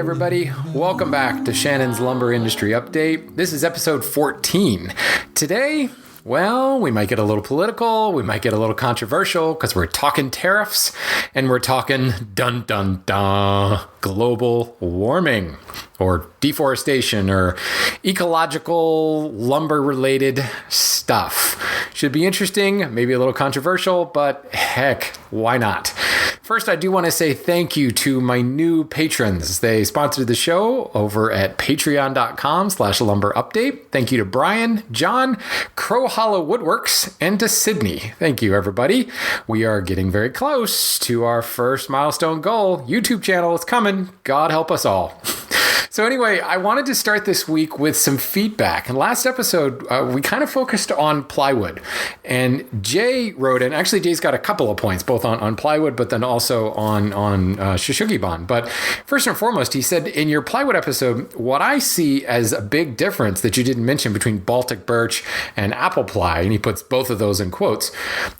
everybody. Welcome back to Shannon's Lumber Industry Update. This is episode 14. Today, well, we might get a little political, we might get a little controversial because we're talking tariffs and we're talking global warming or deforestation or ecological lumber related stuff. Should be interesting, maybe a little controversial, but heck, why not? First, I do want to say thank you to my new patrons. They sponsored the show over at patreon.com/lumberupdate. Thank you to Brian, John, Crow Hollow Woodworks, and to Sydney. Thank you, everybody. We are getting very close to our first milestone goal. YouTube channel is coming. God help us all. So anyway, I wanted to start this week with some feedback. In last episode, we kind of focused on plywood. And Jay wrote in, actually Jay's got a couple of points, both on plywood, but then also on Shishugibon. But first and foremost, he said, in your plywood episode, what I see as a big difference that you didn't mention between Baltic birch and apple ply, and he puts both of those in quotes,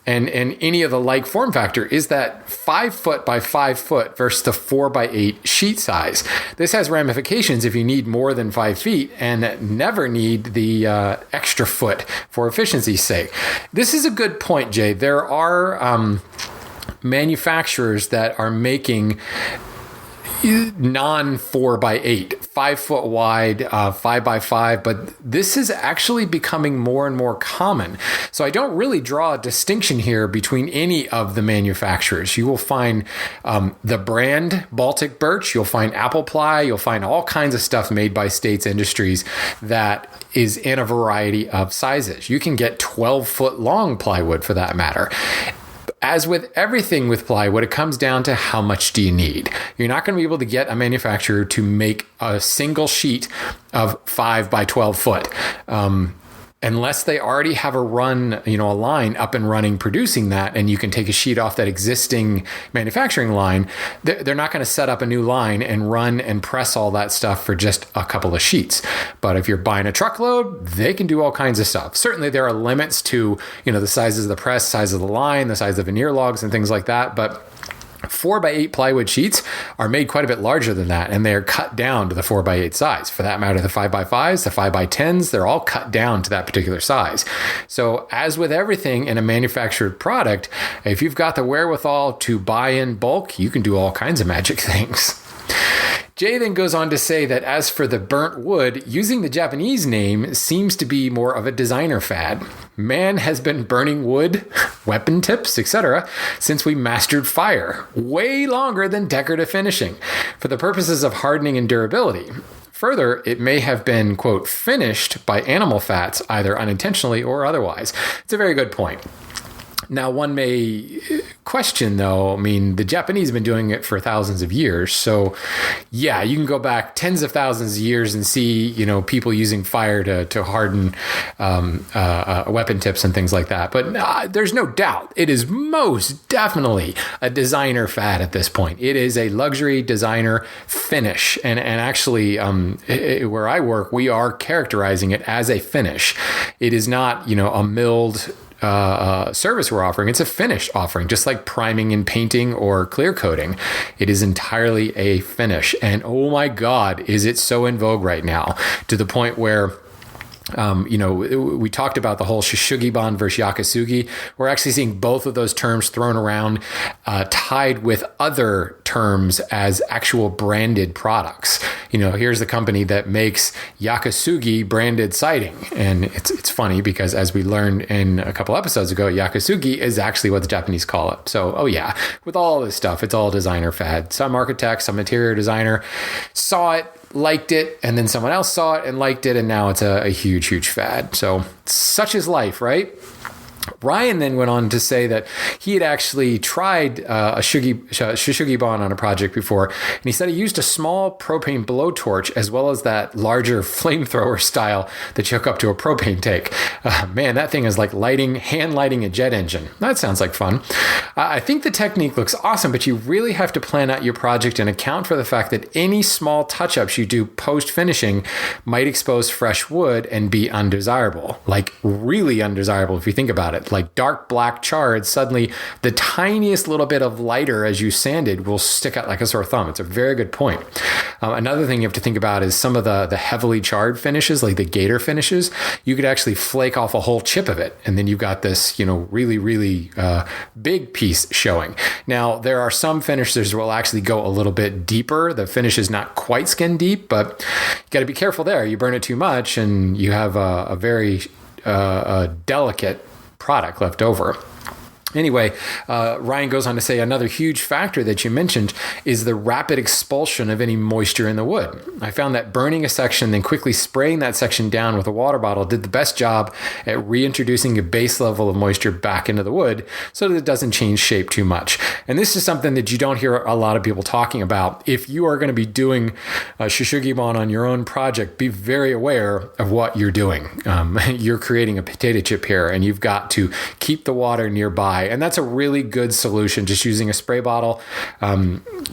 and any of the like form factor, is that 5 foot by 5 foot versus the 4 by 8 sheet size. This has ramifications if you need more than 5 feet and never need the extra foot for efficiency's sake. This is a good point, Jay. There are manufacturers that are making non 4 by 8, 5 foot wide, 5 by 5, but this is actually becoming more and more common. So I don't really draw a distinction here between any of the manufacturers. You will find the brand Baltic birch, you'll find apple ply, you'll find all kinds of stuff made by States Industries that is in a variety of sizes. You can get 12-foot long plywood for that matter. As with everything with plywood, it comes down to how much do you need. You're not going to be able to get a manufacturer to make a single sheet of 5 by 12 foot. Unless they already have a line up and running producing that, and you can take a sheet off that existing manufacturing line, they're not going to set up a new line and run and press all that stuff for just a couple of sheets. But if you're buying a truckload, they can do all kinds of stuff. Certainly there are limits to, the sizes of the press, size of the line, the size of veneer logs and things like that. But 4 by 8 plywood sheets are made quite a bit larger than that, and they are cut down to the 4 by 8 size. For that matter, the 5 by 5s, the 5 by 10s, they're all cut down to that particular size. So as with everything in a manufactured product, if you've got the wherewithal to buy in bulk, you can do all kinds of magic things. Jay then goes on to say that as for the burnt wood, using the Japanese name seems to be more of a designer fad. Man has been burning wood, weapon tips, etc., since we mastered fire, way longer than decorative finishing, for the purposes of hardening and durability. Further, it may have been, quote, finished by animal fats, either unintentionally or otherwise. It's a very good point. Now, one may question, though, the Japanese have been doing it for thousands of years. So, yeah, you can go back tens of thousands of years and see, people using fire to harden weapon tips and things like that. But there's no doubt it is most definitely a designer fad at this point. It is a luxury designer finish. And actually, where I work, we are characterizing it as a finish. It is not, a milled service we're offering. It's a finish offering, just like priming and painting or clear coating. It is entirely a finish. And oh my God, is it so in vogue right now, to the point where we talked about the whole Shishugibon versus Yakasugi. We're actually seeing both of those terms thrown around, tied with other terms as actual branded products. Here's the company that makes Yakasugi branded siding. And it's funny because, as we learned in a couple episodes ago, Yakasugi is actually what the Japanese call it. So, oh yeah, with all this stuff, it's all designer fad. Some architect, some interior designer saw it, liked it, and then someone else saw it and liked it, and now it's a huge, huge fad. So such is life, right? Ryan then went on to say that he had actually tried a Shishugibon on a project before, and he said he used a small propane blowtorch as well as that larger flamethrower style that you hook up to a propane tank. Man, that thing is like hand lighting a jet engine. That sounds like fun. I think the technique looks awesome, but you really have to plan out your project and account for the fact that any small touch-ups you do post-finishing might expose fresh wood and be undesirable, like really undesirable if you think about about it. Like dark black chard, suddenly the tiniest little bit of lighter as you sanded will stick out like a sore thumb. It's a very good point. Another thing you have to think about is some of the heavily charred finishes, like the gator finishes. You could actually flake off a whole chip of it, and then you've got this, really, really big piece showing. Now, there are some finishes that will actually go a little bit deeper. The finish is not quite skin deep, but you got to be careful there. You burn it too much, and you have a very delicate product left over. Anyway, Ryan goes on to say another huge factor that you mentioned is the rapid expulsion of any moisture in the wood. I found that burning a section, then quickly spraying that section down with a water bottle did the best job at reintroducing a base level of moisture back into the wood so that it doesn't change shape too much. And this is something that you don't hear a lot of people talking about. If you are going to be doing shishugimon on your own project, be very aware of what you're doing. You're creating a potato chip here, and you've got to keep the water nearby. And that's a really good solution, just using a spray bottle.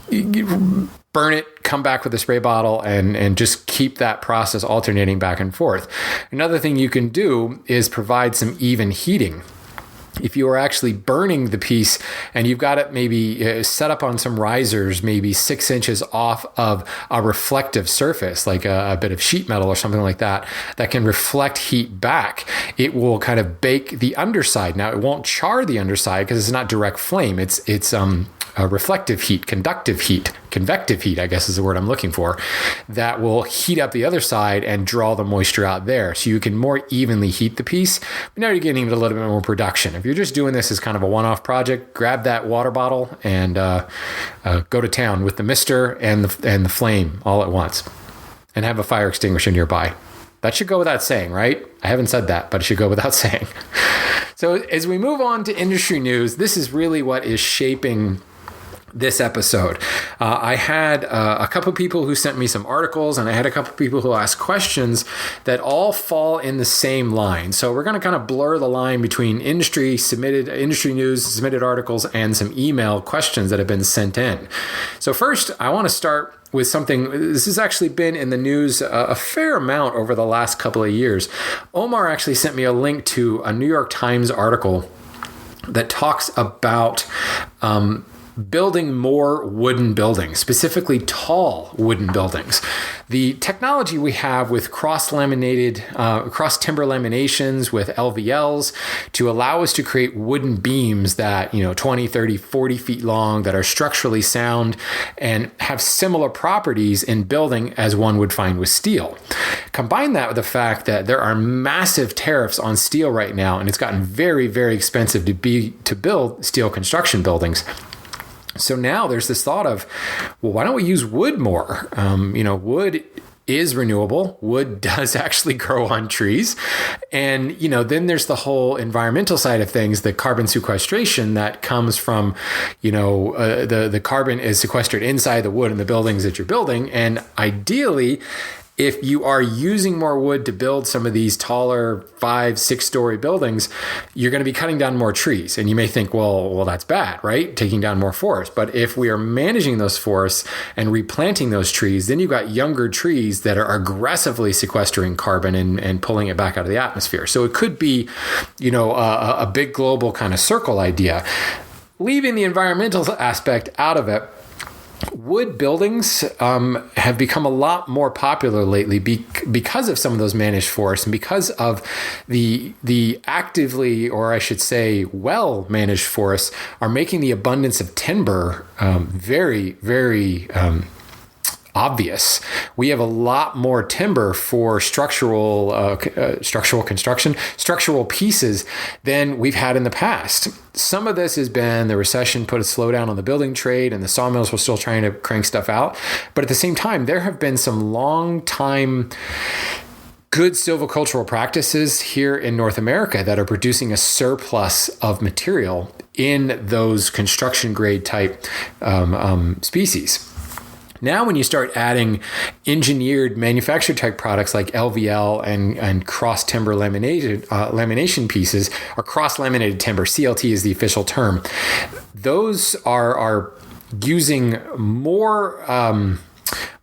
You burn it, come back with a spray bottle, and just keep that process alternating back and forth. Another thing you can do is provide some even heating. If you are actually burning the piece and you've got it maybe set up on some risers, maybe 6 inches off of a reflective surface, like a bit of sheet metal or something like that, that can reflect heat back, it will kind of bake the underside. Now, it won't char the underside because it's not direct flame. It's reflective heat, convective heat, I guess is the word I'm looking for, that will heat up the other side and draw the moisture out there. So you can more evenly heat the piece. But now you're getting a little bit more production. If you're just doing this as kind of a one-off project, grab that water bottle and go to town with the mister and the flame all at once, and have a fire extinguisher nearby. That should go without saying, right? I haven't said that, but it should go without saying. So as we move on to industry news, this is really what is shaping this episode. I had a couple people who sent me some articles, and I had a couple people who asked questions that all fall in the same line. So we're going to kind of blur the line between industry news, submitted articles, and some email questions that have been sent in. So first, I want to start with something. This has actually been in the news a fair amount over the last couple of years. Omar actually sent me a link to a New York Times article that talks about building more wooden buildings, specifically tall wooden buildings. The technology we have with cross timber laminations with LVLs to allow us to create wooden beams that, 20, 30, 40 feet long, that are structurally sound and have similar properties in building as one would find with steel. Combine that with the fact that there are massive tariffs on steel right now, and it's gotten very, very expensive to build steel construction buildings. So now there's this thought of, well, why don't we use wood more? Wood is renewable. Wood does actually grow on trees. And, then there's the whole environmental side of things, the carbon sequestration that comes from, the carbon is sequestered inside the wood in the buildings that you're building. And ideally, if you are using more wood to build some of these taller 5-6 story buildings, you're going to be cutting down more trees. And you may think, well, that's bad, right? Taking down more forests. But if we are managing those forests and replanting those trees, then you've got younger trees that are aggressively sequestering carbon and pulling it back out of the atmosphere. So it could be, a big global kind of circle idea. Leaving the environmental aspect out of it, wood buildings have become a lot more popular lately because of some of those managed forests and because of the actively, or I should say, well-managed forests are making the abundance of timber very, very obvious. We have a lot more timber for structural construction, structural pieces than we've had in the past. Some of this has been the recession put a slowdown on the building trade, and the sawmills were still trying to crank stuff out. But at the same time, there have been some long time good silvicultural practices here in North America that are producing a surplus of material in those construction grade type species. Now, when you start adding engineered manufactured type products like LVL and cross timber lamination pieces, or cross laminated timber, CLT is the official term, those are using more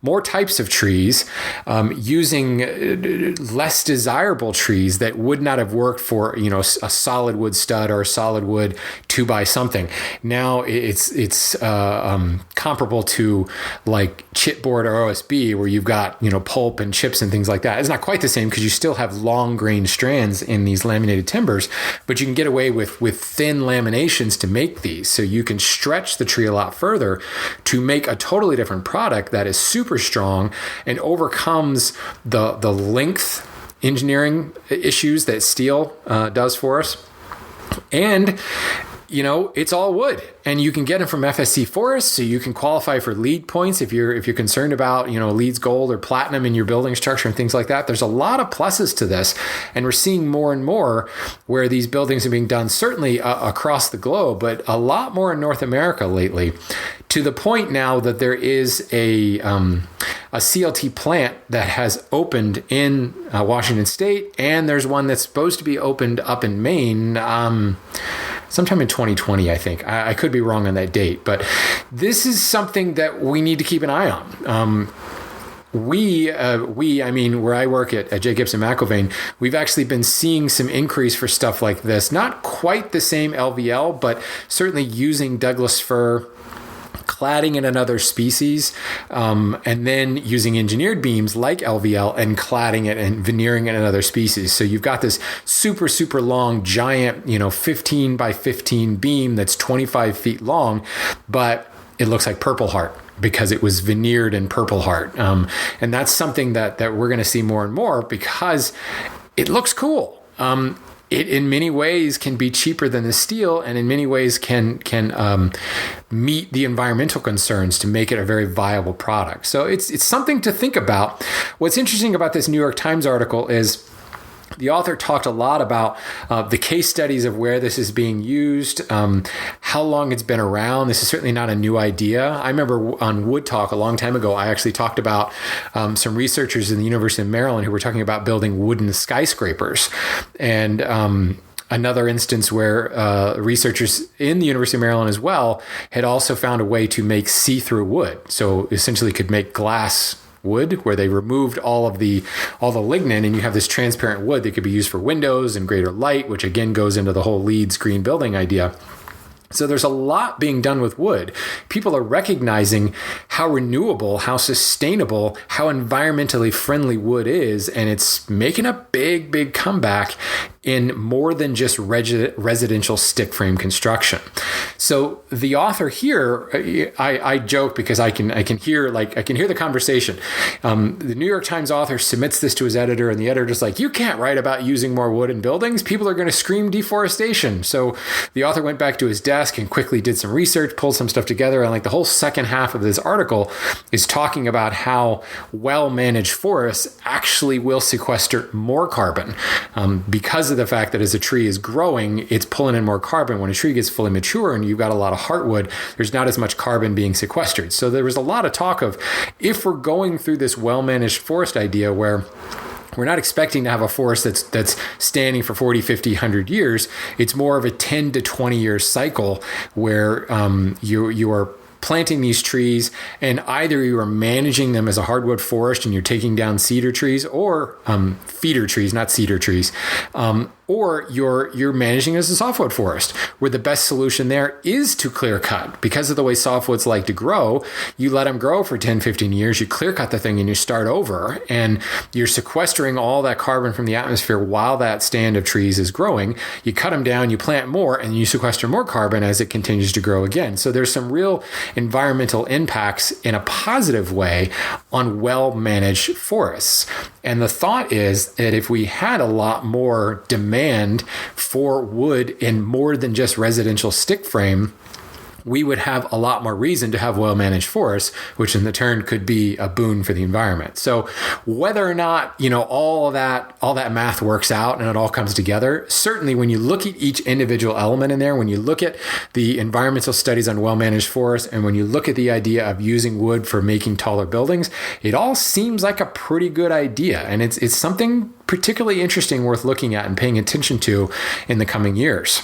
more types of trees, using less desirable trees that would not have worked for, a solid wood stud or a solid wood 2x something. Now it's comparable to like chipboard or OSB, where you've got, pulp and chips and things like that. It's not quite the same because you still have long grain strands in these laminated timbers, but you can get away with thin laminations to make these. So you can stretch the tree a lot further to make a totally different product that is super strong and overcomes the length engineering issues that steel does for us. And it's all wood, and you can get them from FSC forests, so you can qualify for LEED points if you're concerned about, LEED's gold or platinum in your building structure and things like that. There's a lot of pluses to this, and we're seeing more and more where these buildings are being done, certainly across the globe, but a lot more in North America lately, to the point now that there is a CLT plant that has opened in Washington State, and there's one that's supposed to be opened up in Maine sometime in 2020, I think. I could be wrong on that date, but this is something that we need to keep an eye on. I mean, where I work at J. Gibson McIlvaine, we've actually been seeing some increase for stuff like this. Not quite the same LVL, but certainly using Douglas fir, cladding in another species, and then using engineered beams like LVL and cladding it and veneering it in another species. So you've got this super, super long, giant, 15 by 15 beam that's 25 feet long, but it looks like Purple Heart because it was veneered in Purple Heart. And that's something that we're going to see more and more because it looks cool. It in many ways can be cheaper than the steel, and in many ways can meet the environmental concerns to make it a very viable product. So it's something to think about. What's interesting about this New York Times article is the author talked a lot about the case studies of where this is being used, how long it's been around. This is certainly not a new idea. I remember on Wood Talk a long time ago, I actually talked about some researchers in the University of Maryland who were talking about building wooden skyscrapers. And another instance where researchers in the University of Maryland as well had also found a way to make see-through wood. So essentially could make glass wood, where they removed all the lignin, and you have this transparent wood that could be used for windows and greater light, which again goes into the whole LEED's green building idea. So there's a lot being done with wood. People are recognizing how renewable, how sustainable, how environmentally friendly wood is, and it's making a big, big comeback in more than just residential stick frame construction. So the author here, I joke because I can hear the conversation. The New York Times author submits this to his editor, and the editor's like, "You can't write about using more wood in buildings. People are going to scream deforestation." So the author went back to his desk and quickly did some research, pulled some stuff together, and like the whole second half of this article is talking about how well-managed forests actually will sequester more carbon because of the fact that as a tree is growing, it's pulling in more carbon. When a tree gets fully mature and you've got a lot of heartwood, there's not as much carbon being sequestered. So there was a lot of talk of, if we're going through this well-managed forest idea where we're not expecting to have a forest that's standing for 40, 50, 100 years. It's more of a 10 to 20 year cycle where you are planting these trees, and either you are managing them as a hardwood forest and you're taking down cedar trees, or feeder trees, not cedar trees, or you're managing as a softwood forest, where the best solution there is to clear cut. Because of the way softwoods like to grow, you let them grow for 10, 15 years, you clear cut the thing and you start over, and you're sequestering all that carbon from the atmosphere while that stand of trees is growing. You cut them down, you plant more, and you sequester more carbon as it continues to grow again. So there's some real environmental impacts in a positive way on well-managed forests. And the thought is that if we had a lot more demand for wood in more than just residential stick frame, we would have a lot more reason to have well-managed forests, which in the turn could be a boon for the environment. So whether or not, all that math works out and it all comes together, certainly when you look at each individual element in there, when you look at the environmental studies on well-managed forests, and when you look at the idea of using wood for making taller buildings, it all seems like a pretty good idea. And it's something particularly interesting, worth looking at and paying attention to in the coming years.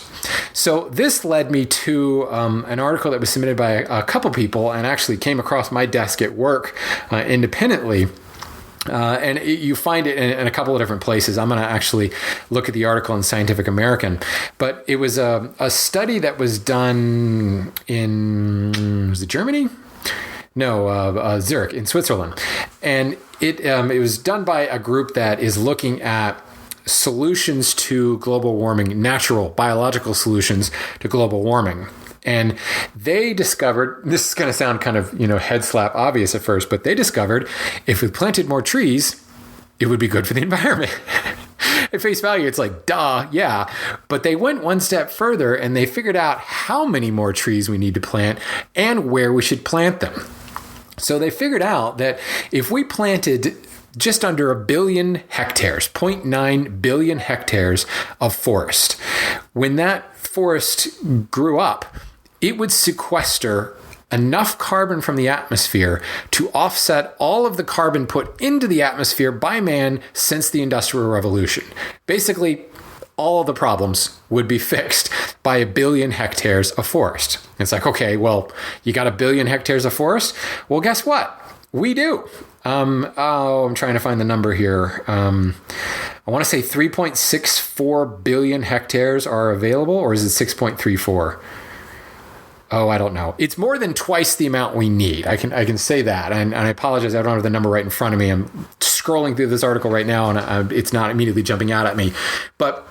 So this led me to an article that was submitted by a couple people and actually came across my desk at work independently. And you find it in a couple of different places. I'm going to actually look at the article in Scientific American. But it was a study that was done in, was it Germany? No, Zurich in Switzerland. And it was done by a group that is looking at solutions to global warming, natural biological solutions to global warming. And they discovered, this is going to sound kind of, head slap obvious at first, but they discovered if we planted more trees, it would be good for the environment. At face value, it's like, duh, yeah. But they went one step further and they figured out how many more trees we need to plant and where we should plant them. So they figured out that if we planted just under 1 billion hectares, 0.9 billion hectares of forest, when that forest grew up, it would sequester enough carbon from the atmosphere to offset all of the carbon put into the atmosphere by man since the Industrial Revolution. Basically, all of the problems would be fixed by 1 billion hectares of forest. It's like, okay, well, you got 1 billion hectares of forest? Well, guess what? We do. I'm trying to find the number here. I want to say 3.64 billion hectares are available, or is it 6.34? Oh, I don't know. It's more than twice the amount we need. I can say that. And I apologize, I don't have the number right in front of me. I'm scrolling through this article right now, and it's not immediately jumping out at me. But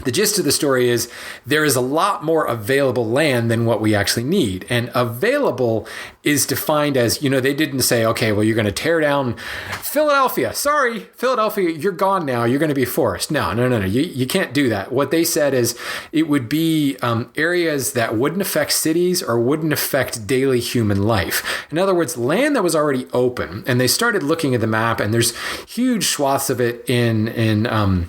the gist of the story is there is a lot more available land than what we actually need. And available is defined as, they didn't say, okay, well, you're going to tear down Philadelphia. Sorry, Philadelphia, you're gone now. You're going to be forest. No. You can't do that. What they said is it would be areas that wouldn't affect cities or wouldn't affect daily human life. In other words, land that was already open. And they started looking at the map, and there's huge swaths of it in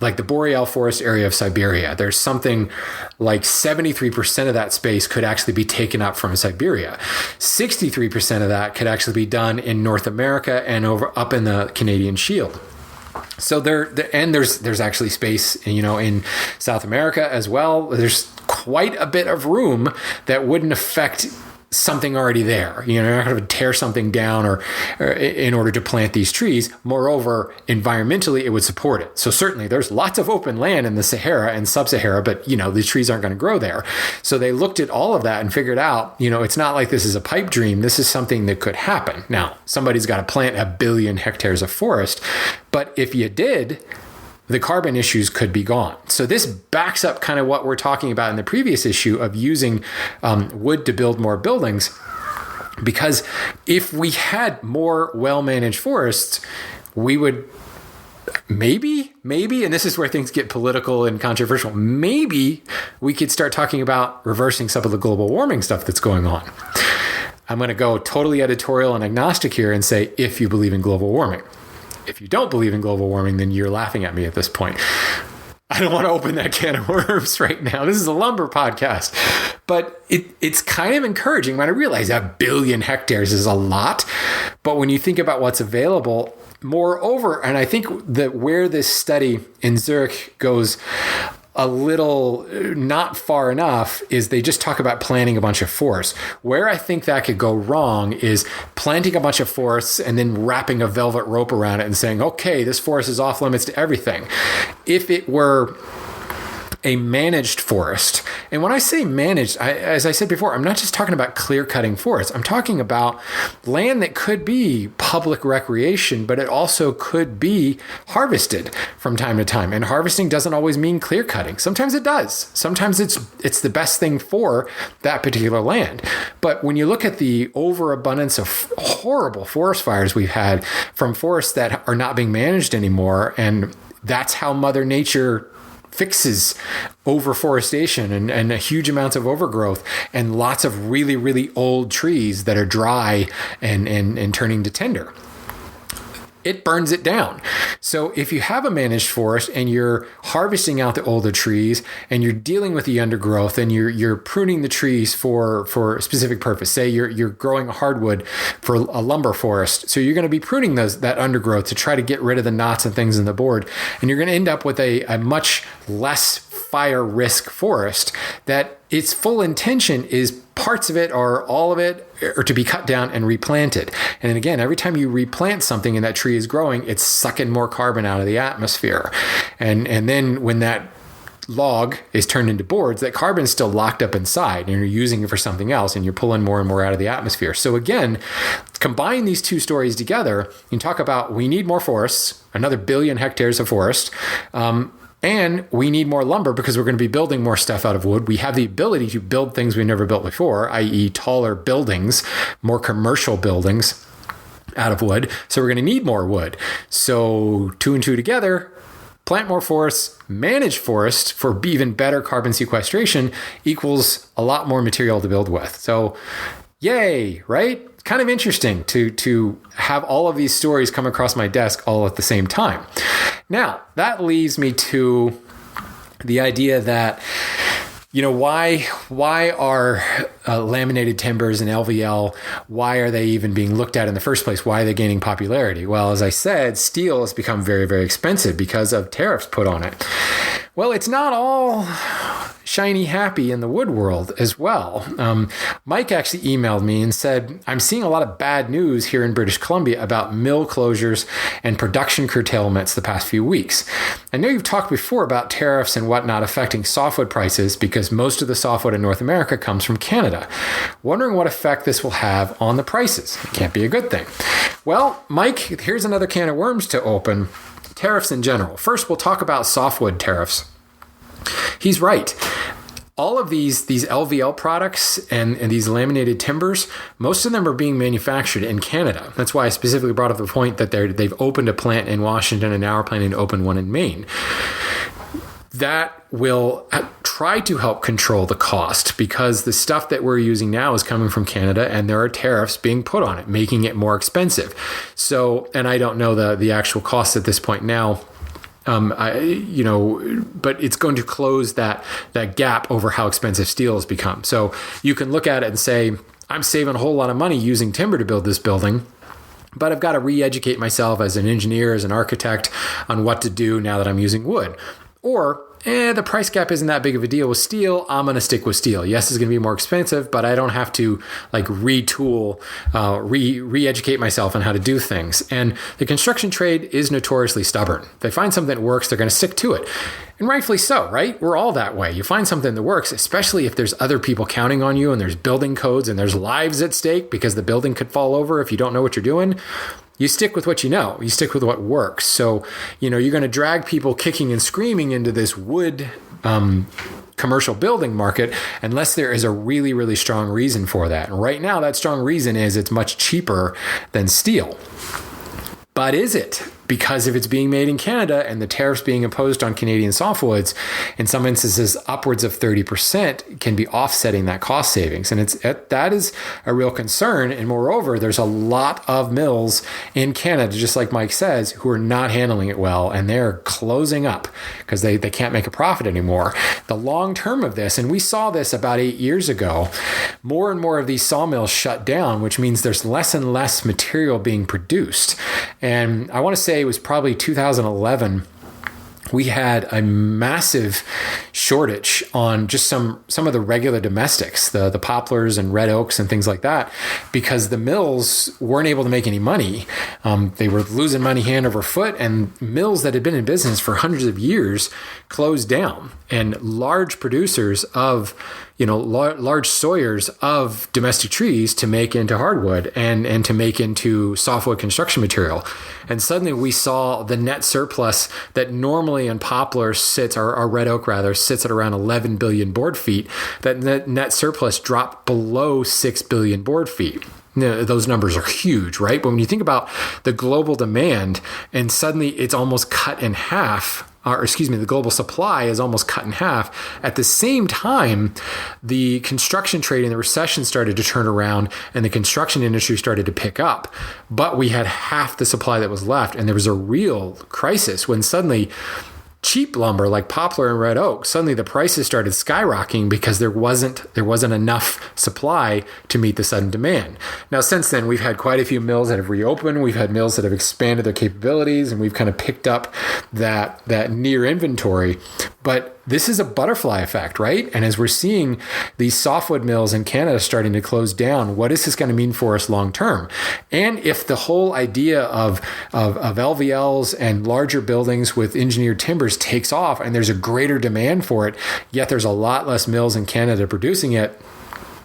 like the boreal forest area of Siberia. There's something like 73% of that space could actually be taken up from Siberia. 63% of that could actually be done in North America and up in the Canadian Shield. So there's actually space, in South America as well. There's quite a bit of room that wouldn't affect something already there. You're not going to tear something down or in order to plant these trees. Moreover, environmentally, it would support it. So certainly there's lots of open land in the Sahara and Sub-Sahara, but these trees aren't going to grow there. So they looked at all of that and figured out, it's not like this is a pipe dream. This is something that could happen. Now, somebody's got to plant 1 billion hectares of forest, but if you did, the carbon issues could be gone. So this backs up kind of what we're talking about in the previous issue of using wood to build more buildings. Because if we had more well-managed forests, we would maybe, and this is where things get political and controversial, maybe we could start talking about reversing some of the global warming stuff that's going on. I'm going to go totally editorial and agnostic here and say, if you believe in global warming. If you don't believe in global warming, then you're laughing at me at this point. I don't want to open that can of worms right now. This is a lumber podcast. But it's kind of encouraging when I realize 1 billion hectares is a lot. But when you think about what's available, moreover, and I think that where this study in Zurich goes a little not far enough is they just talk about planting a bunch of forests. Where I think that could go wrong is planting a bunch of forests and then wrapping a velvet rope around it and saying, okay, this forest is off limits to everything. If it were a managed forest, and when I say managed, as I said before, I'm not just talking about clear-cutting forests. I'm talking about land that could be public recreation, but it also could be harvested from time to time. And harvesting doesn't always mean clear-cutting. Sometimes it does. Sometimes it's the best thing for that particular land. But when you look at the overabundance of horrible forest fires we've had from forests that are not being managed anymore, and that's how Mother Nature fixes overforestation and huge amounts of overgrowth and lots of really, really old trees that are dry and turning to tinder. it burns it down. So if you have a managed forest and you're harvesting out the older trees and you're dealing with the undergrowth and you're pruning the trees for a specific purpose, say you're growing a hardwood for a lumber forest, so you're going to be pruning that undergrowth to try to get rid of the knots and things in the board, and you're going to end up with a much less fire risk forest that its full intention is parts of it or all of it are to be cut down and replanted. And then again, every time you replant something and that tree is growing, it's sucking more carbon out of the atmosphere. And then when that log is turned into boards, that carbon is still locked up inside and you're using it for something else and you're pulling more and more out of the atmosphere. So again, combine these two stories together. You can talk about we need more forests, another 1 billion hectares of forest, and we need more lumber because we're going to be building more stuff out of wood. We have the ability to build things we've never built before, i.e. taller buildings, more commercial buildings out of wood. So we're going to need more wood. So 2 and 2 together, plant more forests, manage forests for even better carbon sequestration equals a lot more material to build with. So yay, right? Kind of interesting to have all of these stories come across my desk all at the same time. Now, that leads me to the idea that, why are laminated timbers and LVL, why are they even being looked at in the first place? Why are they gaining popularity? Well, as I said, steel has become very, very expensive because of tariffs put on it. Well, it's not all shiny happy in the wood world as well. Mike actually emailed me and said, I'm seeing a lot of bad news here in British Columbia about mill closures and production curtailments the past few weeks. I know you've talked before about tariffs and whatnot affecting softwood prices because most of the softwood in North America comes from Canada. Wondering what effect this will have on the prices. It can't be a good thing. Well, Mike, here's another can of worms to open. Tariffs in general. First, we'll talk about softwood tariffs. He's right. All of these LVL products and these laminated timbers, most of them are being manufactured in Canada. That's why I specifically brought up the point that they've opened a plant in Washington and now are planning to open one in Maine. That will try to help control the cost because the stuff that we're using now is coming from Canada and there are tariffs being put on it, making it more expensive. So, and I don't know the actual cost at this point now. But it's going to close that gap over how expensive steel has become. So you can look at it and say, I'm saving a whole lot of money using timber to build this building, but I've got to re-educate myself as an engineer, as an architect on what to do now that I'm using wood. Or the price gap isn't that big of a deal with steel. I'm going to stick with steel. Yes, it's going to be more expensive, but I don't have to retool, re-educate myself on how to do things. And the construction trade is notoriously stubborn. If they find something that works, they're going to stick to it. And rightfully so, right? We're all that way. You find something that works, especially if there's other people counting on you and there's building codes and there's lives at stake because the building could fall over if you don't know what you're doing. You stick with what you know. You stick with what works. So, you're going to drag people kicking and screaming into this wood commercial building market unless there is a really, really strong reason for that. And right now, that strong reason is it's much cheaper than steel. But is it? Because if it's being made in Canada and the tariffs being imposed on Canadian softwoods, in some instances, upwards of 30% can be offsetting that cost savings. And that is a real concern. And moreover, there's a lot of mills in Canada, just like Mike says, who are not handling it well. And they're closing up because they can't make a profit anymore. The long term of this, and we saw this about 8 years ago, more and more of these sawmills shut down, which means there's less and less material being produced. And I want to say it was probably 2011, we had a massive shortage on just some of the regular domestics, the poplars and red oaks and things like that, because the mills weren't able to make any money. They were losing money hand over foot, and mills that had been in business for hundreds of years closed down. And large producers of, large sawyers of domestic trees to make into hardwood and to make into softwood construction material. And suddenly we saw the net surplus that normally in poplar sits, or red oak rather, sits at around 11 billion board feet. That net surplus dropped below 6 billion board feet. Now, those numbers are huge, right? But when you think about the global demand and suddenly it's almost cut in half the global supply is almost cut in half. At the same time, the construction trade and the recession started to turn around and the construction industry started to pick up. But we had half the supply that was left. And there was a real crisis when suddenly cheap lumber like poplar and red oak, suddenly the prices started skyrocketing because there wasn't enough supply to meet the sudden demand. Now, since then, we've had quite a few mills that have reopened. We've had mills that have expanded their capabilities, and we've kind of picked up that near inventory. But this is a butterfly effect, right? And as we're seeing these softwood mills in Canada starting to close down, what is this going to mean for us long term? And if the whole idea of LVLs and larger buildings with engineered timbers takes off and there's a greater demand for it, yet there's a lot less mills in Canada producing it,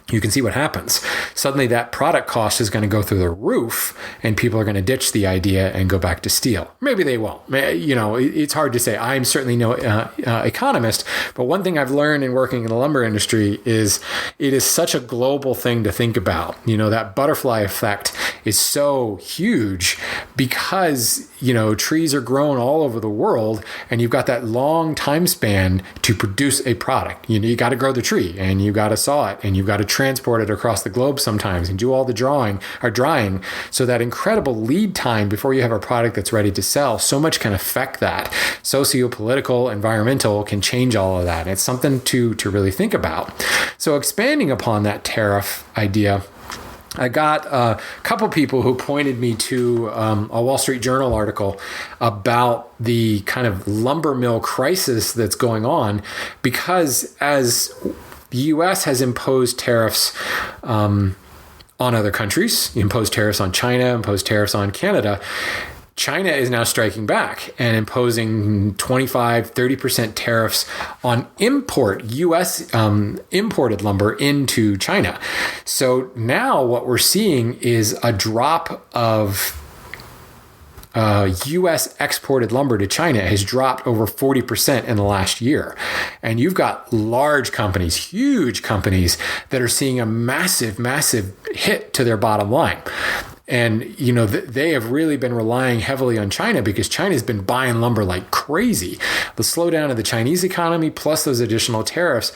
you can see what happens. Suddenly that product cost is going to go through the roof and people are going to ditch the idea and go back to steel. Maybe they won't. It's hard to say. I'm certainly no economist, but one thing I've learned in working in the lumber industry is it is such a global thing to think about. That butterfly effect is so huge because, trees are grown all over the world and you've got that long time span to produce a product. You got to grow the tree and you got to saw it and you've got to transport it across the globe sometimes and do all the drying. So that incredible lead time before you have a product that's ready to sell, so much can affect that. Socio-political, environmental can change all of that. It's something to really think about. So expanding upon that tariff idea, I got a couple people who pointed me to a Wall Street Journal article about the kind of lumber mill crisis that's going on because as the U.S. has imposed tariffs on other countries, imposed tariffs on China, imposed tariffs on Canada. China is now striking back and imposing 25-30% tariffs on U.S. Imported lumber into China. So now what we're seeing is a drop of U.S. exported lumber to China has dropped over 40% in the last year. And you've got large companies, huge companies that are seeing a massive, massive hit to their bottom line. And, they have really been relying heavily on China because China's been buying lumber like crazy. The slowdown of the Chinese economy plus those additional tariffs,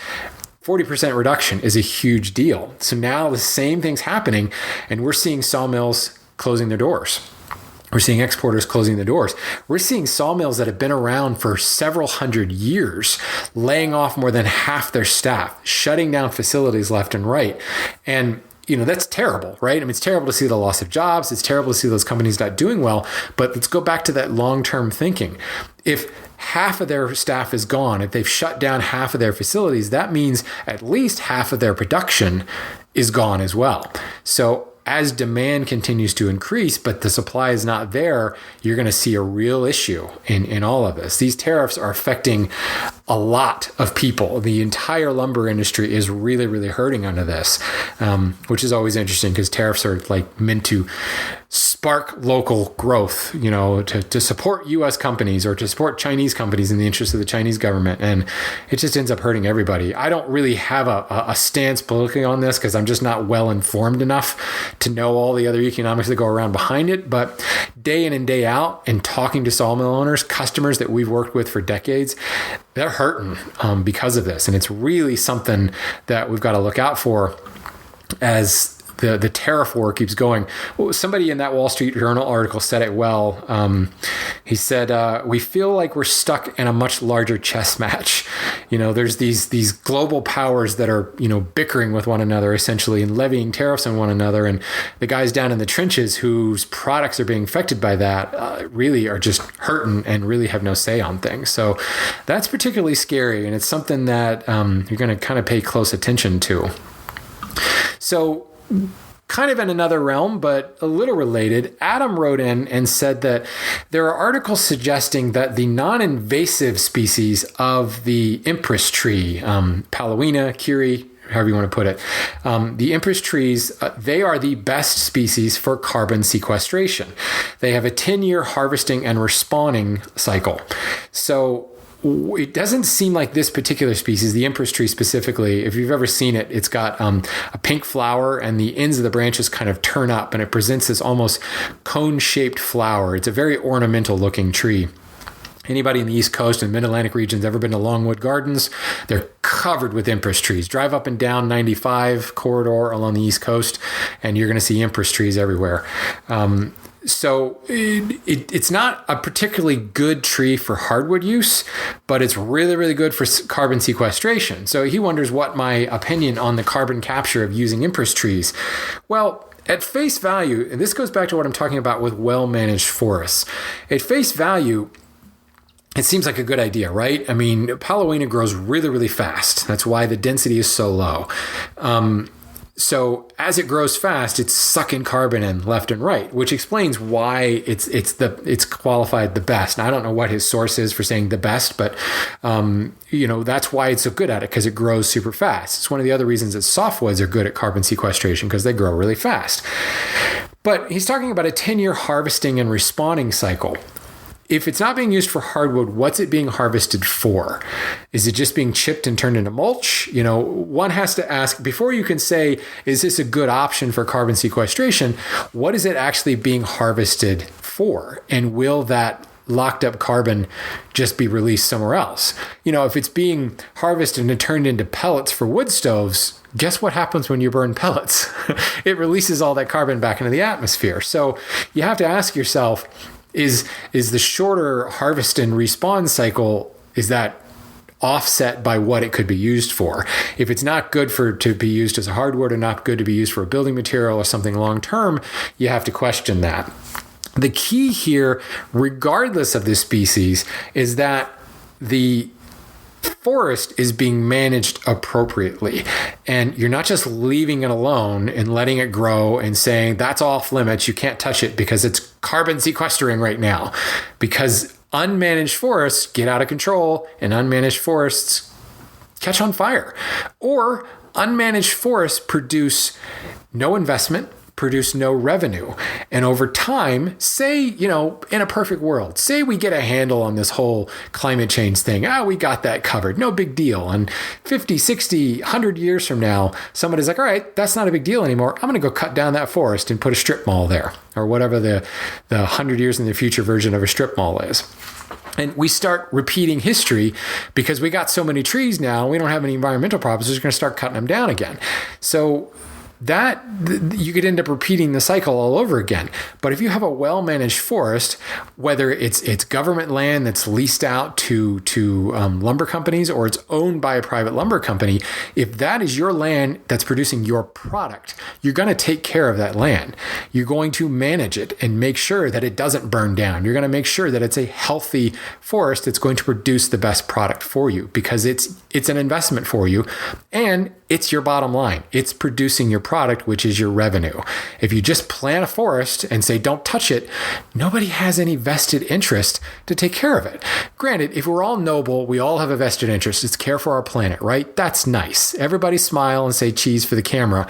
40% reduction is a huge deal. So now the same thing's happening and we're seeing sawmills closing their doors. We're seeing exporters closing the doors. We're seeing sawmills that have been around for several hundred years, laying off more than half their staff, shutting down facilities left and right. And that's terrible, right? It's terrible to see the loss of jobs. It's terrible to see those companies not doing well. But let's go back to that long-term thinking. If half of their staff is gone, if they've shut down half of their facilities, that means at least half of their production is gone as well. So as demand continues to increase, but the supply is not there, you're going to see a real issue in all of this. These tariffs are affecting a lot of people. The entire lumber industry is really, really hurting under this, which is always interesting because tariffs are like meant to spark local growth, to support U.S. companies or to support Chinese companies in the interest of the Chinese government. And it just ends up hurting everybody. I don't really have a stance politically on this because I'm just not well informed enough to know all the other economics that go around behind it. But day in and day out and talking to sawmill owners, customers that we've worked with for decades, they're hurting because of this. And it's really something that we've got to look out for as the tariff war keeps going. Well, somebody in that Wall Street Journal article said it well. He said, we feel like we're stuck in a much larger chess match. There's these global powers that are, bickering with one another essentially and levying tariffs on one another. And the guys down in the trenches whose products are being affected by that really are just hurting and really have no say on things. So that's particularly scary. And it's something that you're going to kind of pay close attention to. So kind of in another realm, but a little related, Adam wrote in and said that there are articles suggesting that the non-invasive species of the Empress tree, Palawina, Kiri, however you want to put it, the Empress trees, they are the best species for carbon sequestration. They have a 10-year harvesting and respawning cycle. So it doesn't seem like this particular species, the Empress tree specifically, if you've ever seen it, it's got a pink flower and the ends of the branches kind of turn up and it presents this almost cone-shaped flower. It's a very ornamental looking tree. Anybody in the East Coast and Mid-Atlantic regions ever been to Longwood Gardens? They're covered with Empress trees. Drive up and down 95 corridor along the East Coast, and you're going to see Empress trees everywhere. So it's not a particularly good tree for hardwood use, but it's really, really good for carbon sequestration. So he wonders what my opinion on the carbon capture of using Empress trees. Well, at face value, and this goes back to what I'm talking about with well-managed forests. At face value, it seems like a good idea, right? I mean, Palowina grows really, really fast. That's why the density is so low. So as it grows fast, it's sucking carbon in left and right, which explains why it's qualified the best. And I don't know what his source is for saying the best, but that's why it's so good at it, because it grows super fast. It's one of the other reasons that softwoods are good at carbon sequestration, because they grow really fast. But he's talking about a 10-year harvesting and respawning cycle. If it's not being used for hardwood, what's it being harvested for? Is it just being chipped and turned into mulch? One has to ask, before you can say, is this a good option for carbon sequestration? What is it actually being harvested for? And will that locked up carbon just be released somewhere else? If it's being harvested and turned into pellets for wood stoves, guess what happens when you burn pellets? It releases all that carbon back into the atmosphere. So you have to ask yourself, is the shorter harvest and respawn cycle, is that offset by what it could be used for? If it's not good to be used as a hardwood, or not good to be used for a building material or something long term, you have to question that. The key here, regardless of the species, is that the forest is being managed appropriately, and you're not just leaving it alone and letting it grow and saying that's off limits, you can't touch it because it's carbon sequestering right now, because unmanaged forests get out of control and unmanaged forests catch on fire, or unmanaged forests produce no investment, produce no revenue. And over time, say, in a perfect world, say we get a handle on this whole climate change thing. We got that covered. No big deal. And 50, 60, 100 years from now, somebody's like, all right, that's not a big deal anymore. I'm going to go cut down that forest and put a strip mall there, or whatever the 100 years in the future version of a strip mall is. And we start repeating history because we got so many trees now, we don't have any environmental problems. We're just going to start cutting them down again. So that you could end up repeating the cycle all over again. But if you have a well-managed forest, whether it's government land that's leased out to lumber companies, or it's owned by a private lumber company, if that is your land that's producing your product, you're going to take care of that land. You're going to manage it and make sure that it doesn't burn down. You're going to make sure that it's a healthy forest that's going to produce the best product for you, because it's an investment for you, and it's your bottom line. It's producing your product, which is your revenue. If you just plant a forest and say, don't touch it, nobody has any vested interest to take care of it. Granted, if we're all noble, we all have a vested interest. It's care for our planet, right? That's nice. Everybody smile and say cheese for the camera.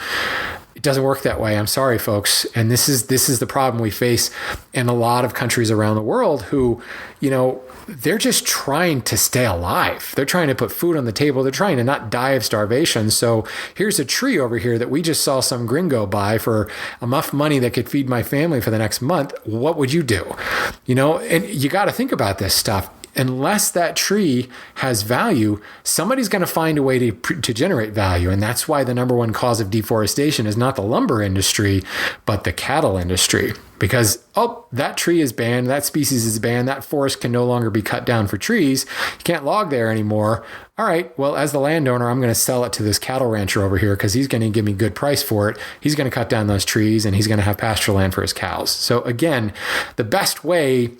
It doesn't work that way. I'm sorry, folks. And this is the problem we face in a lot of countries around the world who, they're just trying to stay alive. They're trying to put food on the table. They're trying to not die of starvation. So here's a tree over here that we just saw some gringo buy for enough money that could feed my family for the next month. What would you do? And you got to think about this stuff. Unless that tree has value, somebody's going to find a way to generate value. And that's why the number one cause of deforestation is not the lumber industry, but the cattle industry. Because, that tree is banned, that species is banned, that forest can no longer be cut down for trees. You can't log there anymore. All right, well, as the landowner, I'm going to sell it to this cattle rancher over here because he's going to give me a good price for it. He's going to cut down those trees and he's going to have pasture land for his cows. So again, the best way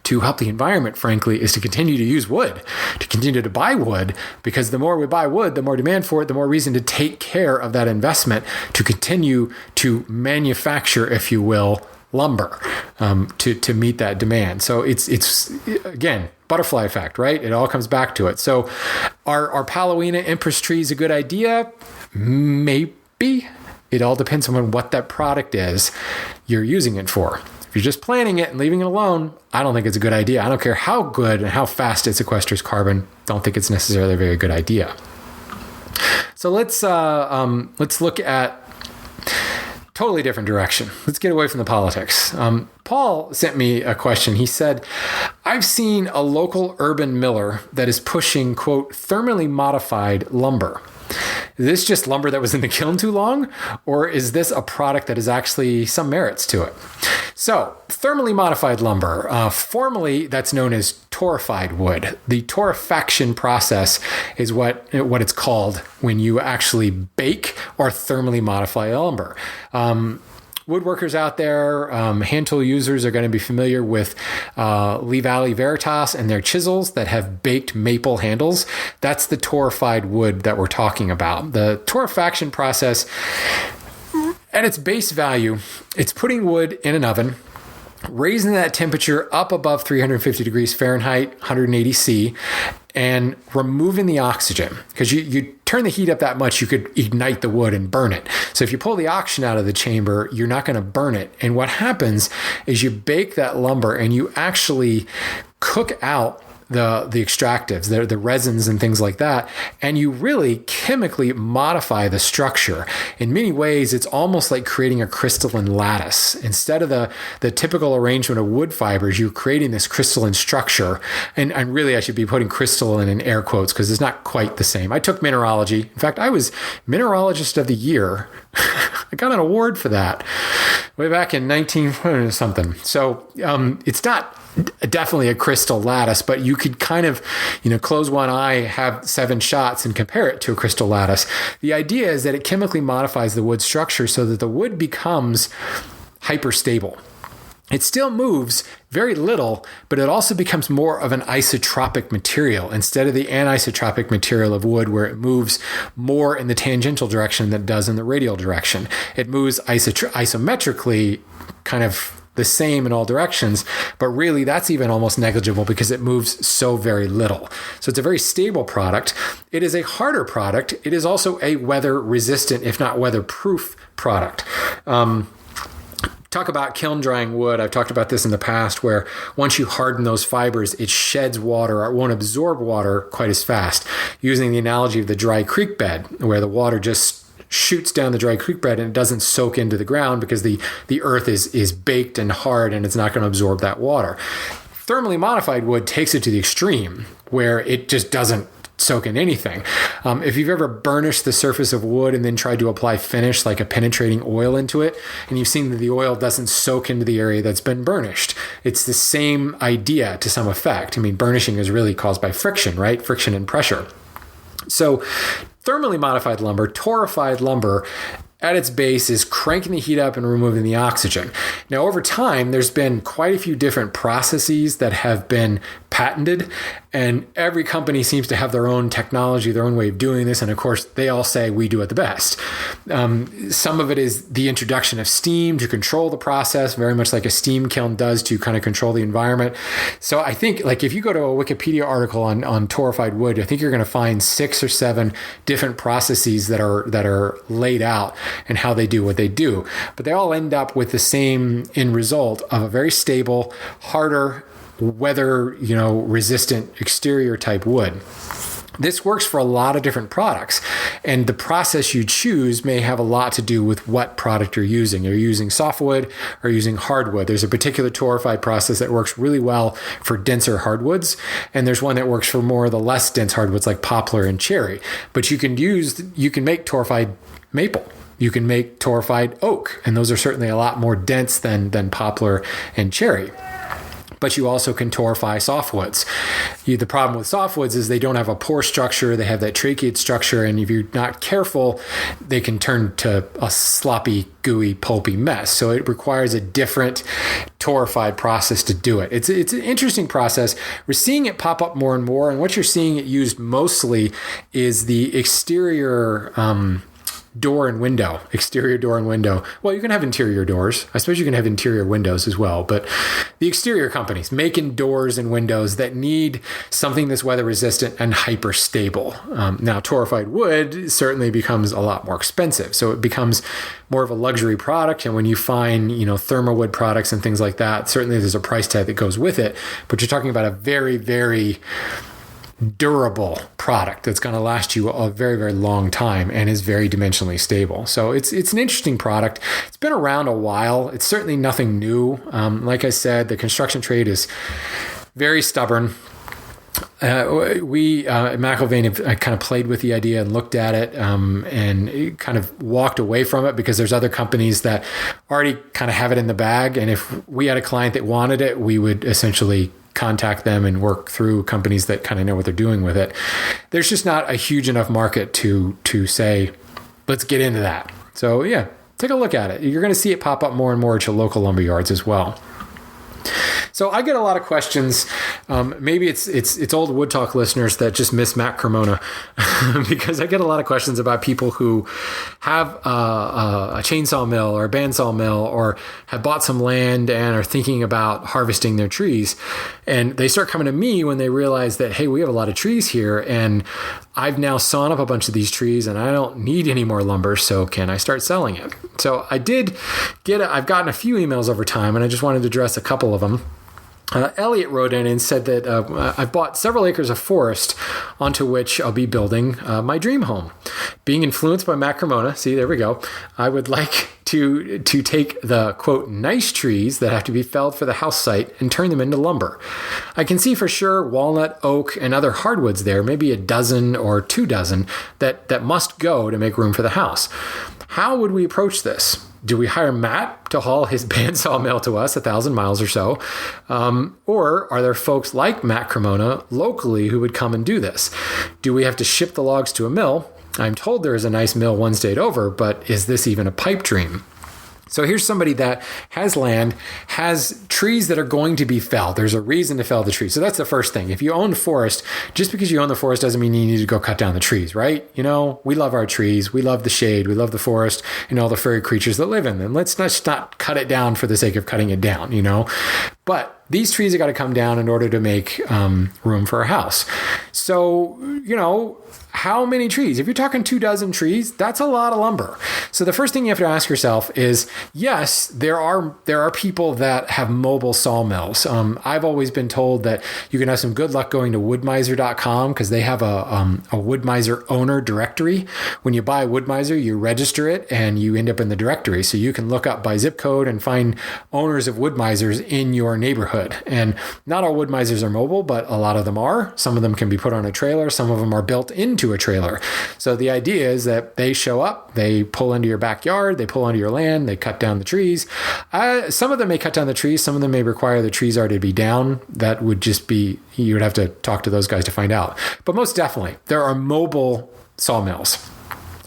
to help the environment, frankly, is to continue to use wood, to continue to buy wood, because the more we buy wood, the more demand for it, the more reason to take care of that investment, to continue to manufacture, if you will, lumber, to meet that demand. So it's again, butterfly effect, right? It all comes back to it. So are Palowina Empress trees a good idea? Maybe. It all depends on what that product is you're using it for. If you're just planting it and leaving it alone, I don't think it's a good idea. I don't care how good and how fast it sequesters carbon. Don't think it's necessarily a very good talk totally different direction. Let's get away from the politics. Paul sent me a question. He said, I've seen a local urban miller that is pushing, quote, thermally modified lumber. Is this just lumber that was in the kiln too long? Or is this a product that has actually some merits to it? So, thermally modified lumber, formerly that's known as torrefied wood. The torrefaction process is what it's called when you actually bake or thermally modify lumber. Woodworkers out there, hand tool users are going to be familiar with Lee Valley Veritas and their chisels that have baked maple handles. That's the torrefied wood that we're talking about. The torrefaction process, at its base value, it's putting wood in an oven, raising that temperature up above 350 degrees Fahrenheit, 180 C, and removing the oxygen. Because you turn the heat up that much, you could ignite the wood and burn it. So if you pull the oxygen out of the chamber, you're not going to burn it. And what happens is you bake that lumber and you actually cook out the extractives, the resins and things like that, and you really chemically modify the structure. In many ways, it's almost like creating a crystalline lattice. Instead of the typical arrangement of wood fibers, you're creating this crystalline structure. And really, I should be putting crystalline in air quotes because it's not quite the same. I took mineralogy. In fact, I was Mineralogist of the Year. I got an award for that way back in 19 something. So it's not definitely a crystal lattice, but you could kind of, close one eye, have 7 shots and compare it to a crystal lattice. The idea is that it chemically modifies the wood structure so that the wood becomes hyperstable. It still moves very little, but it also becomes more of an isotropic material instead of the anisotropic material of wood where it moves more in the tangential direction than it does in the radial direction. It moves isometrically, kind of the same in all directions, but really that's even almost negligible because it moves so very little. So it's a very stable product. It is a harder product. It is also a weather resistant, if not weatherproof product. Talk about kiln drying wood. I've talked about this in the past where once you harden those fibers, it sheds water or it won't absorb water quite as fast. Using the analogy of the dry creek bed where the water just shoots down the dry creek bed and it doesn't soak into the ground because the earth is baked and hard and it's not going to absorb that water. Thermally modified wood takes it to the extreme where it just doesn't soak in anything. If you've ever burnished the surface of wood and then tried to apply finish like a penetrating oil into it, and you've seen that the oil doesn't soak into the area that's been burnished, it's the same idea to some effect. I mean, burnishing is really caused by friction, right? Friction and pressure. So thermally modified lumber, torrefied lumber, at its base is cranking the heat up and removing the oxygen. Now, over time, there's been quite a few different processes that have been patented, and every company seems to have their own technology, their own way of doing this, and of course, they all say we do it the best. Some of it is the introduction of steam to control the process, very much like a steam kiln does to kind of control the environment. So I think, like, if you go to a Wikipedia article on torrefied wood, I think you're going to find 6 or 7 different processes that are laid out and how they do what they do. But they all end up with the same end result of a very stable, harder, weather, resistant exterior type wood. This works for a lot of different products, and the process you choose may have a lot to do with what product you're using. Are you using softwood or using hardwood? There's a particular torrefied process that works really well for denser hardwoods, and there's one that works for more of the less dense hardwoods like poplar and cherry. But you can make torrefied maple. You can make torrefied oak, and those are certainly a lot more dense than poplar and cherry. But you also can torrefy softwoods. The problem with softwoods is they don't have a pore structure. They have that tracheate structure, and if you're not careful, they can turn to a sloppy, gooey, pulpy mess. So it requires a different torrefied process to do it. It's an interesting process. We're seeing it pop up more and more, and what you're seeing it used mostly is the exterior exterior door and window. Well, you can have interior doors. I suppose you can have interior windows as well, but the exterior companies making doors and windows that need something that's weather resistant and hyper stable. Now, torrefied wood certainly becomes a lot more expensive, so it becomes more of a luxury product. And when you find, thermowood products and things like that, certainly there's a price tag that goes with it, but you're talking about a very, very durable product that's going to last you a very, very long time and is very dimensionally stable. So it's an interesting product. It's been around a while. It's certainly nothing new. Like I said, the construction trade is very stubborn. We at McIlvaine have kind of played with the idea and looked at it and kind of walked away from it because there's other companies that already kind of have it in the bag. And if we had a client that wanted it, we would essentially contact them and work through companies that kind of know what they're doing with it. There's just not a huge enough market to say, let's get into that. So yeah, take a look at it. You're going to see it pop up more and more at your local lumber yards as well. So I get a lot of questions. Maybe it's old Wood Talk listeners that just miss Matt Cremona because I get a lot of questions about people who have a chainsaw mill or a bandsaw mill or have bought some land and are thinking about harvesting their trees. And they start coming to me when they realize that, hey, we have a lot of trees here and I've now sawn up a bunch of these trees and I don't need any more lumber. So can I start selling it? So I've gotten a few emails over time and I just wanted to address a couple of them. Elliot wrote in and said that I've bought several acres of forest onto which I'll be building my dream home. Being influenced by Matt Cremona, see, there we go. I would like to take the, quote, nice trees that have to be felled for the house site and turn them into lumber. I can see for sure walnut, oak, and other hardwoods there, maybe a dozen or 24 that must go to make room for the house. How would we approach this? Do we hire Matt to haul his bandsaw mill to us 1,000 miles or so? Or are there folks like Matt Cremona locally who would come and do this? Do we have to ship the logs to a mill? I'm told there is a nice mill one state over, but is this even a pipe dream? So here's somebody that has land, has trees that are going to be felled. There's a reason to fell the tree. So that's the first thing. If you own the forest, just because you own the forest doesn't mean you need to go cut down the trees, right? You know, we love our trees. We love the shade. We love the forest and all the furry creatures that live in them. Let's not cut it down for the sake of cutting it down, you know? But these trees have got to come down in order to make room for a house. So, you know, how many trees? If you're talking 24 trees, that's a lot of lumber. So the first thing you have to ask yourself is, yes, there are people that have mobile sawmills. I've always been told that you can have some good luck going to woodmiser.com because they have a Woodmiser owner directory. When you buy Woodmiser, you register it and you end up in the directory. So you can look up by zip code and find owners of Woodmisers in your neighborhood. And not all Woodmisers are mobile, but a lot of them are. Some of them can be put on a trailer. Some of them are built into a trailer. So the idea is that they show up, they pull into your backyard, they pull onto your land, they cut down the trees. Some of them may cut down the trees. Some of them may require the trees already to be down. That would just be, you would have to talk to those guys to find out. But most definitely, there are mobile sawmills.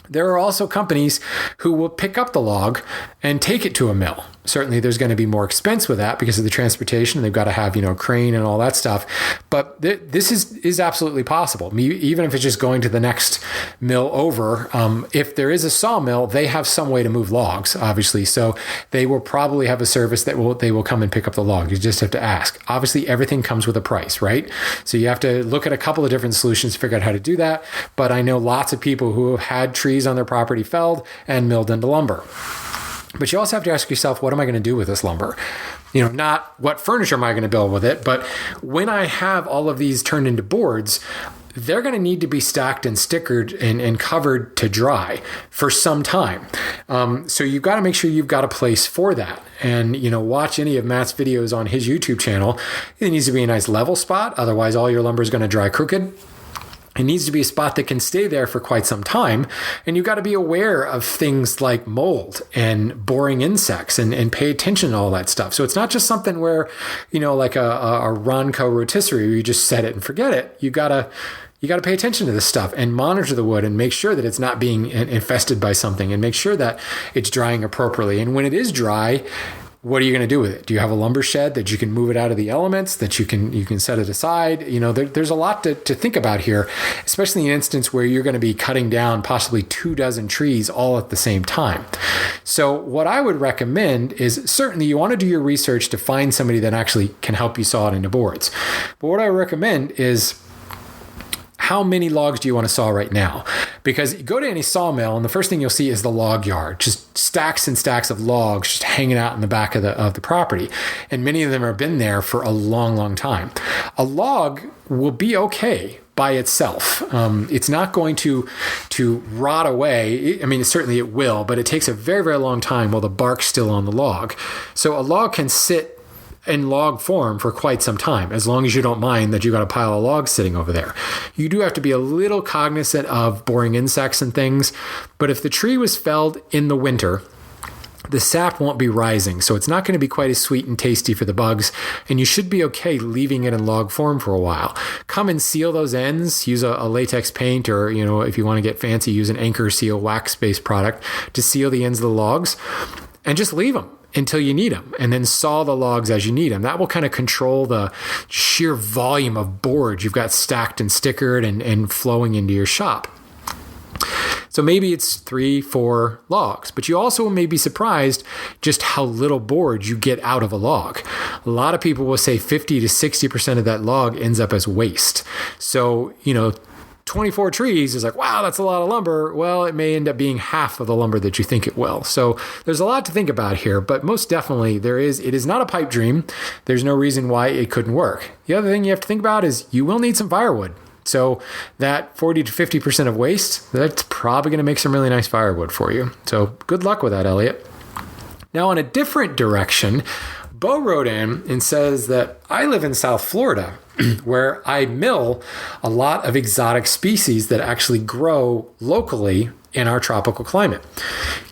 There are also companies who will pick up the log and take it to a mill. Certainly there's going to be more expense with that because of the transportation. They've got to have, crane and all that stuff. But this is absolutely possible. Even if it's just going to the next mill over, if there is a sawmill, they have some way to move logs, obviously. So they will probably have a service that they will come and pick up the log. You just have to ask. Obviously, everything comes with a price, right? So you have to look at a couple of different solutions to figure out how to do that. But I know lots of people who have had trees on their property felled and milled into lumber. But you also have to ask yourself, what am I going to do with this lumber? Not what furniture am I going to build with it, but when I have all of these turned into boards, they're going to need to be stacked and stickered and covered to dry for some time. So you've got to make sure you've got a place for that. And, watch any of Matt's videos on his YouTube channel. It needs to be a nice level spot. Otherwise, all your lumber is going to dry crooked. It needs to be a spot that can stay there for quite some time. And you've got to be aware of things like mold and boring insects and pay attention to all that stuff. So it's not just something where, like a Ronco rotisserie where you just set it and forget it. You got to pay attention to this stuff and monitor the wood and make sure that it's not being infested by something and make sure that it's drying appropriately. And when it is dry, what are you going to do with it? Do you have a lumber shed that you can move it out of the elements, that you can set it aside? There's a lot to think about here, especially in an instance where you're going to be cutting down possibly 24 trees all at the same time. So what I would recommend is certainly you want to do your research to find somebody that actually can help you saw it into boards. But what I recommend is, how many logs do you want to saw right now? Because you go to any sawmill and the first thing you'll see is the log yard, just stacks and stacks of logs just hanging out in the back of the property. And many of them have been there for a long, long time. A log will be okay, by itself. It's not going to rot away. I mean, certainly it will, but it takes a very, very long time while the bark's still on the log. So a log can sit in log form for quite some time, as long as you don't mind that you got a pile of logs sitting over there. You do have to be a little cognizant of boring insects and things, but if the tree was felled in the winter, the sap won't be rising, so it's not going to be quite as sweet and tasty for the bugs, and you should be okay leaving it in log form for a while. Come and seal those ends. Use a latex paint, or if you want to get fancy, use an Anchor Seal wax-based product to seal the ends of the logs, and just leave them until you need them, and then saw the logs as you need them. That will kind of control the sheer volume of boards you've got stacked and stickered and flowing into your shop. So maybe it's 3-4 logs, but you also may be surprised just how little board you get out of a log. A lot of people will say 50 to 60% of that log ends up as waste. So, 24 trees is like, wow, that's a lot of lumber. Well, it may end up being half of the lumber that you think it will. So there's a lot to think about here, but most definitely it is not a pipe dream. There's no reason why it couldn't work. The other thing you have to think about is you will need some firewood. So that 40 to 50% of waste, that's probably going to make some really nice firewood for you. So good luck with that, Elliot. Now, in a different direction, Bo wrote in and says that I live in South Florida, where I mill a lot of exotic species that actually grow locally in our tropical climate.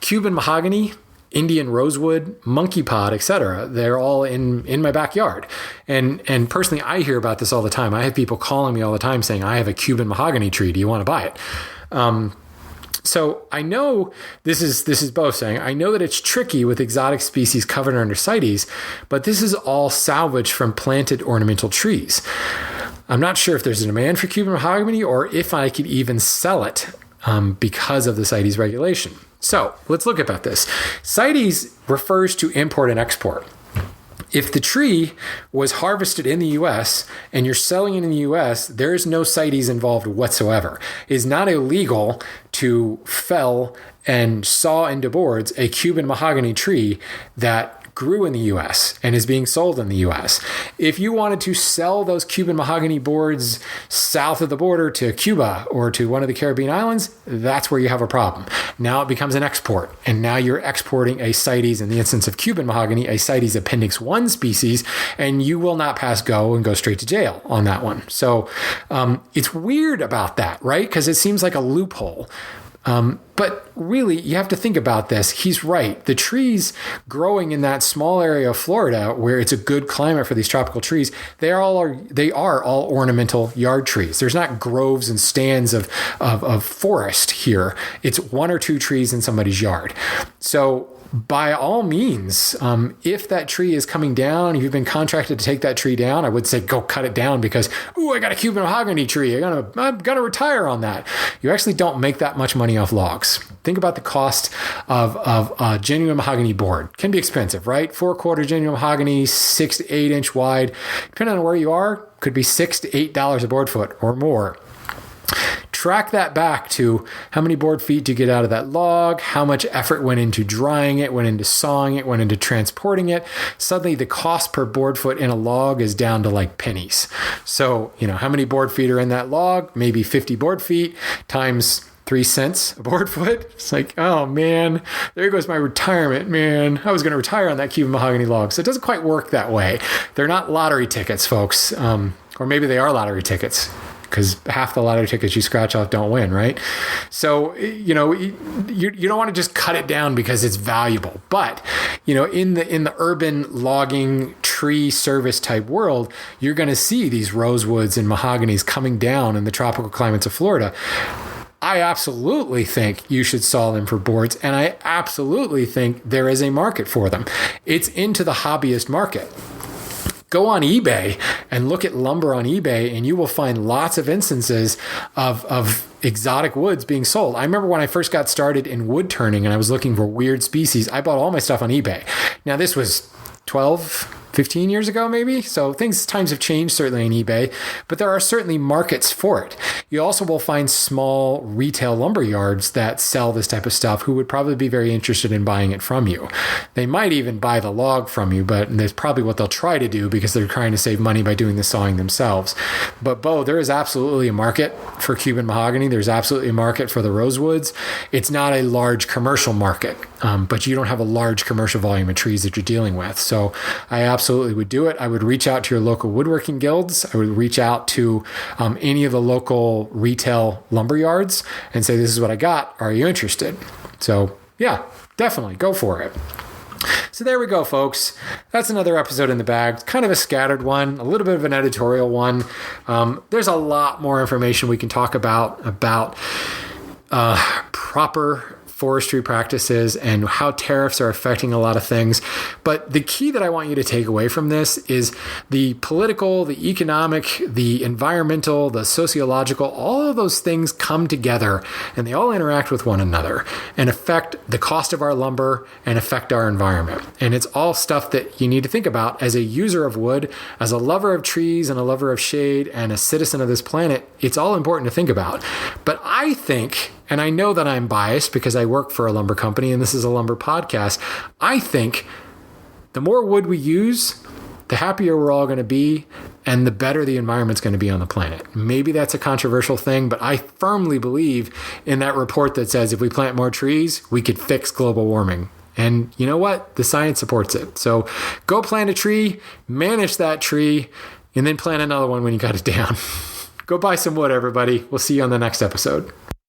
Cuban mahogany, Indian rosewood, monkey pod, etc. They're all in my backyard. And personally, I hear about this all the time. I have people calling me all the time saying, I have a Cuban mahogany tree. Do you want to buy it? So I know this is Bo saying, I know that it's tricky with exotic species covered under CITES, but this is all salvaged from planted ornamental trees. I'm not sure if there's a demand for Cuban mahogany or if I could even sell it because of the CITES regulation. So let's look about this. CITES refers to import and export. If the tree was harvested in the U.S. and you're selling it in the U.S., there is no CITES involved whatsoever. It is not illegal to fell and saw into boards a Cuban mahogany tree that grew in the U.S. and is being sold in the U.S. If you wanted to sell those Cuban mahogany boards south of the border to Cuba or to one of the Caribbean islands, that's where you have a problem. Now it becomes an export, and now you're exporting a CITES, in the instance of Cuban mahogany, a CITES Appendix 1 species, and you will not pass go and go straight to jail on that one. So it's weird about that, right? Because it seems like a loophole. But really, you have to think about this. He's right. The trees growing in that small area of Florida, where it's a good climate for these tropical trees, they are all ornamental yard trees. There's not groves and stands of forest here. It's 1 or 2 trees in somebody's yard. So by all means, if that tree is coming down, if you've been contracted to take that tree down, I would say go cut it down because, I got a Cuban mahogany tree. I'm gonna retire on that. You actually don't make that much money off logs. Think about the cost of a genuine mahogany board. It can be expensive, right? 4/4 genuine mahogany, 6 to 8 inch wide. Depending on where you are, could be $6 to $8 a board foot or more. Track that back to how many board feet do you get out of that log, how much effort went into drying it, went into sawing it, went into transporting it. Suddenly the cost per board foot in a log is down to like pennies. So, how many board feet are in that log? Maybe 50 board feet times 3 cents a board foot. It's like, oh man, there goes my retirement, man. I was going to retire on that Cuban mahogany log. So it doesn't quite work that way. They're not lottery tickets, folks. Or maybe they are lottery tickets, because half the lottery tickets you scratch off don't win, right? So, you don't want to just cut it down because it's valuable. But, in the urban logging tree service type world, you're going to see these rosewoods and mahoganies coming down in the tropical climates of Florida. I absolutely think you should saw them for boards, and I absolutely think there is a market for them. It's into the hobbyist market. Go on eBay and look at lumber on eBay, and you will find lots of instances of exotic woods being sold. I remember when I first got started in wood turning and I was looking for weird species, I bought all my stuff on eBay. Now, this was 12, 15 years ago, maybe. So times have changed, certainly in eBay, but there are certainly markets for it. You also will find small retail lumber yards that sell this type of stuff who would probably be very interested in buying it from you. They might even buy the log from you, but that's probably what they'll try to do because they're trying to save money by doing the sawing themselves. But Bo, there is absolutely a market for Cuban mahogany. There's absolutely a market for the rosewoods. It's not a large commercial market, but you don't have a large commercial volume of trees that you're dealing with. So I absolutely would do it. I would reach out to your local woodworking guilds. I would reach out to any of the local retail lumber yards and say, this is what I got. Are you interested? So yeah, definitely go for it. So there we go, folks. That's another episode in the bag. It's kind of a scattered one, a little bit of an editorial one. There's a lot more information we can talk about proper forestry practices and how tariffs are affecting a lot of things. But the key that I want you to take away from this is the political, the economic, the environmental, the sociological, all of those things come together and they all interact with one another and affect the cost of our lumber and affect our environment. And it's all stuff that you need to think about as a user of wood, as a lover of trees and a lover of shade and a citizen of this planet. It's all important to think about. But I think, and I know that I'm biased because I work for a lumber company and this is a lumber podcast, I think the more wood we use, the happier we're all going to be and the better the environment's going to be on the planet. Maybe that's a controversial thing, but I firmly believe in that report that says if we plant more trees, we could fix global warming. And you know what? The science supports it. So go plant a tree, manage that tree, and then plant another one when you got it down. Go buy some wood, everybody. We'll see you on the next episode.